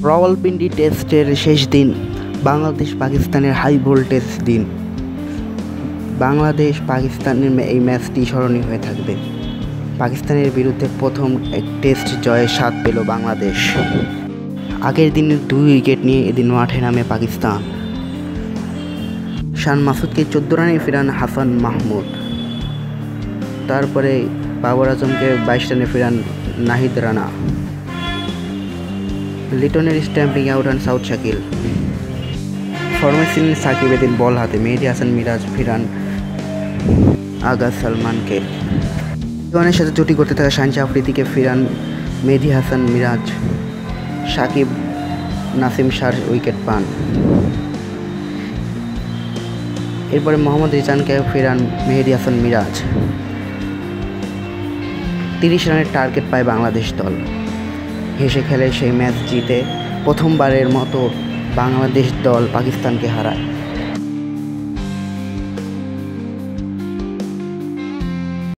রাওয়ালপিন্ডি টেস্টের শেষ দিন, বাংলাদেশ পাকিস্তানের হাই ভোল্টেজ দিন। বাংলাদেশ পাকিস্তানের এই ম্যাচটি স্মরণীয় হয়ে থাকবে। পাকিস্তানের বিরুদ্ধে প্রথম এক টেস্ট জয়ের স্বাদ পেল বাংলাদেশ। আগের দিন 2 উইকেট নিয়ে এদিন মাঠে নামে পাকিস্তান। শান মাসুদকে 14 রানে ফেরান হাসান মাহমুদ। তারপরে বাবর আজমকে 22 রানে ফেরান নাহিদ রানা। লিটনের স্ট্যাম্পিং আউট হন সাউথ শাকিল। ফর্মে ছিলেন সাকিব এদিন বল হাতে। মেহেদী হাসান মিরাজ ফেরান আগা সালমানকে। রিজওয়ানের সাথে জুটি করতে থাকা শাহিন আফ্রিদিকে ফেরান মেহেদী হাসান মিরাজ। সাকিব নাসিম শাহ উইকেট পান। এরপরে মোহাম্মদ রিজানকে ফেরান মেহেদী হাসান মিরাজ। 30 রানের টার্গেট পায় বাংলাদেশ দল। হেসে খেলে সেই ম্যাচ জিতে প্রথমবারের মতো বাংলাদেশ দল পাকিস্তানকে হারায়।